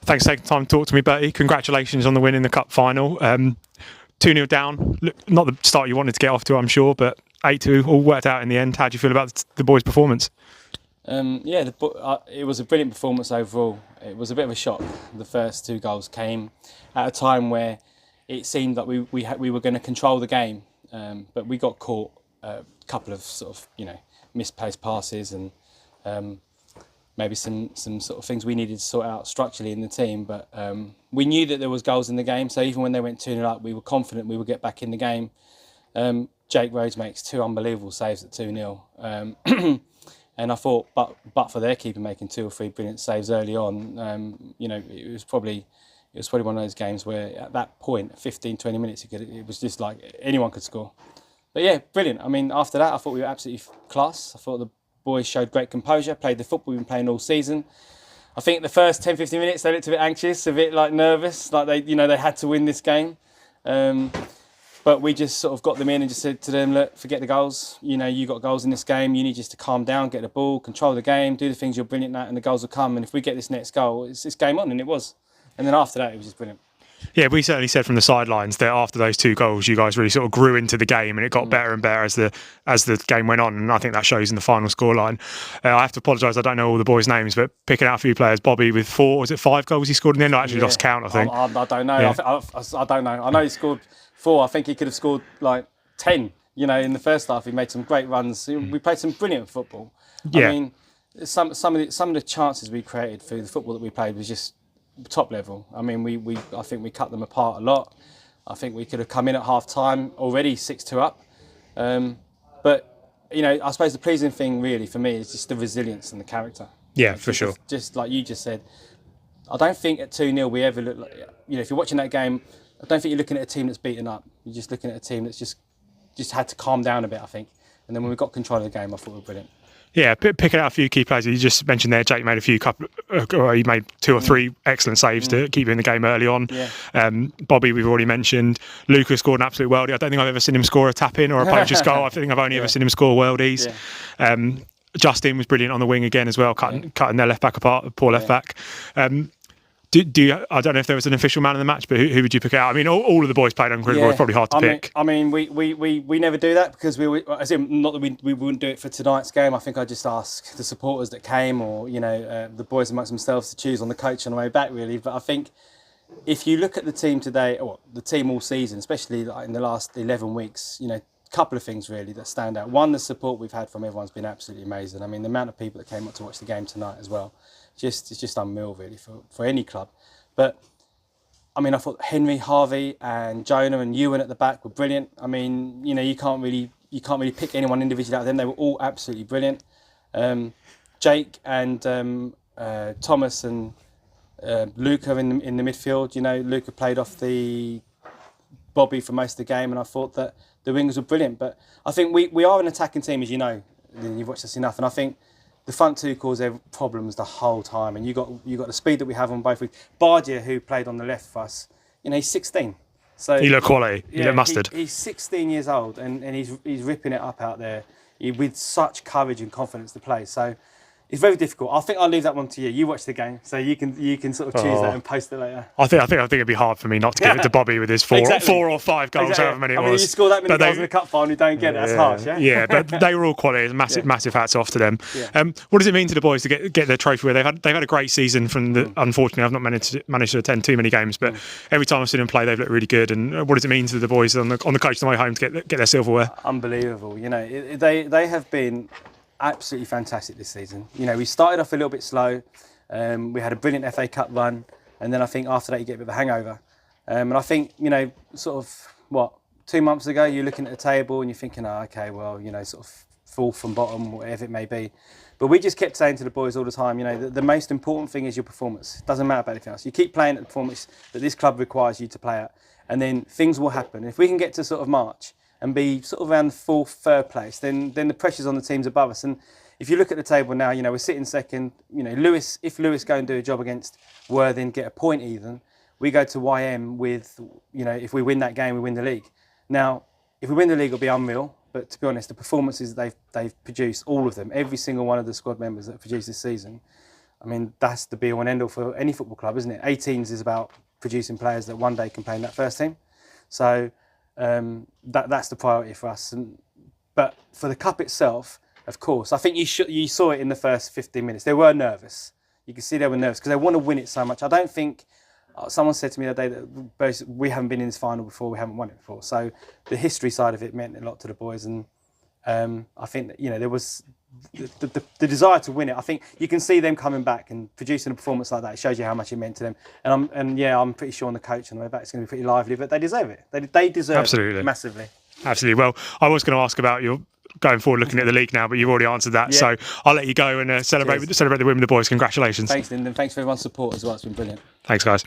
Thanks for taking time to talk to me, Bertie. Congratulations on the win in the Cup final. 2-0 down, not the start you wanted to get off to, I'm sure, but 8-2, all worked out in the end. How do you feel about the boys' performance? It was a brilliant performance overall. It was a bit of a shock. The first 2 goals came at a time where it seemed that we were going to control the game, but we got caught a couple of sort of misplaced passes and maybe some sort of things we needed to sort out structurally in the team. But we knew that there was goals in the game, so even when they went 2-0 up, we were confident we would get back in the game. Jake Rhodes makes 2 unbelievable saves at 2-0. And I thought, but for their keeper making 2 or 3 brilliant saves early on, it was probably one of those games where at that point, 15, 20 minutes, it was just like anyone could score. But yeah, brilliant. I mean, after that, I thought we were absolutely class. I thought the boys showed great composure, played the football we've been playing all season. I think the first 10, 15 minutes, they looked a bit anxious, a bit like nervous, like they had to win this game. But we just sort of got them in and just said to them, look, forget the goals. You got goals in this game. You need just to calm down, get the ball, control the game, do the things you're brilliant at, and the goals will come. And if we get this next goal, it's game on, and it was. And then after that, it was just brilliant. Yeah, we certainly said from the sidelines that after those 2 goals, you guys really sort of grew into the game, and it got better and better as the game went on. And I think that shows in the final scoreline. I have to apologise, I don't know all the boys' names, but picking out a few players, Bobby with 5 goals he scored in the end. I actually lost count, I think. I don't know. Yeah. I don't know. I know he scored 4. I think he could have scored like 10. In the first half, he made some great runs. We played some brilliant football. Yeah. I mean, some of the chances we created through the football that we played was just top level. I mean, I think we cut them apart a lot. I think we could have come in at half time already 6-2 up. But I suppose the pleasing thing really for me is just the resilience and the character. Yeah, for sure. Just like you just said, I don't think at 2-0 we ever look like, if you're watching that game, I don't think you're looking at a team that's beaten up. You're just looking at a team that's just had to calm down a bit, I think. And then when we got control of the game, I thought we were brilliant. Yeah, picking out a few key players. You just mentioned there, Jake made he made 2 or 3 excellent saves to keep you in the game early on. Yeah. Bobby, we've already mentioned. Luca scored an absolute worldie. I don't think I've ever seen him score a tap-in or a poacher's goal. I think I've only ever seen him score worldies. Yeah. Justin was brilliant on the wing again as well, cutting their left back apart, poor left back. I don't know if there was an official man of the match, but who would you pick out? I mean, all of the boys played incredible. It's probably hard to pick. I mean, we never do that because not that we wouldn't do it for tonight's game. I think I just ask the supporters that came, or the boys amongst themselves to choose on the coach on the way back, really. But I think if you look at the team today, or the team all season, especially like in the last 11 weeks, a couple of things really that stand out. One, the support we've had from everyone's been absolutely amazing. I mean, the amount of people that came up to watch the game tonight as well. It's just unreal, really, for any club. But I mean, I thought Henry, Harvey, and Jonah and Ewan at the back were brilliant. I mean, you can't really pick anyone individually out of them. They were all absolutely brilliant. Jake and Thomas and Luca in the midfield. Luca played off the Bobby for most of the game, and I thought that the wingers were brilliant. But I think we are an attacking team, as you know. You've watched us enough, and I think the front 2 caused their problems the whole time, and you got the speed that we have on both. Bardia, who played on the left for us, he's 16, so he looked quality. He looked mustard. He's 16 years old, and he's ripping it up out there with such courage and confidence to play. So it's very difficult. I think I'll leave that one to you. You watch the game, so you can sort of choose that and post it later. I think it'd be hard for me not to give it to Bobby with his 4 or 5 goals, however many it was. I mean, you score that many goals in the cup final, you don't get it. That's harsh, yeah. Yeah, but they were all quality. Massive hats off to them. Yeah. What does it mean to the boys to get their trophy? Where they've had a great season. Unfortunately, I've not managed to attend too many games, but every time I've seen them play, they've looked really good. And what does it mean to the boys on the coach on the way home to get their silverware? Unbelievable. They have been absolutely fantastic this season. We started off a little bit slow. We had a brilliant FA Cup run, and then I think after that you get a bit of a hangover. And I think, sort of 2 months ago, you're looking at the table and you're thinking, okay, well, sort of fourth from bottom, whatever it may be. But we just kept saying to the boys all the time, the most important thing is your performance. It doesn't matter about anything else. You keep playing at the performance that this club requires you to play at, and then things will happen. If we can get to sort of March and be sort of around the 4th, 3rd place, then the pressure's on the teams above us. And if you look at the table now, we're sitting second. If Lewis go and do a job against Worthing, get a point even, we go to YM with, if we win that game, we win the league. Now, if we win the league, it'll be unreal. But to be honest, the performances they've produced, all of them, every single one of the squad members that have produced this season, I mean, that's the be-all and end-all for any football club, isn't it? 18s is about producing players that one day can play in that first team. So that's the priority for us. But for the cup itself, of course, I think you saw it in the first 15 minutes. They were nervous. You can see they were nervous because they want to win it so much. I don't think someone said to me the other day that we haven't been in this final before, we haven't won it before. So the history side of it meant a lot to the boys, and I think that, you know, there was the desire to win it. I think you can see them coming back and producing a performance like that. It shows you how much it meant to them. And I'm pretty sure on the coach on the way back it's going to be pretty lively, but they deserve it. They deserve it massively. Absolutely. Well, I was going to ask about your going forward, looking at the league now, but you've already answered that. Yeah. So I'll let you go and celebrate the win with the boys. Congratulations. Thanks, Lynden. Thanks for everyone's support as well. It's been brilliant. Thanks, guys.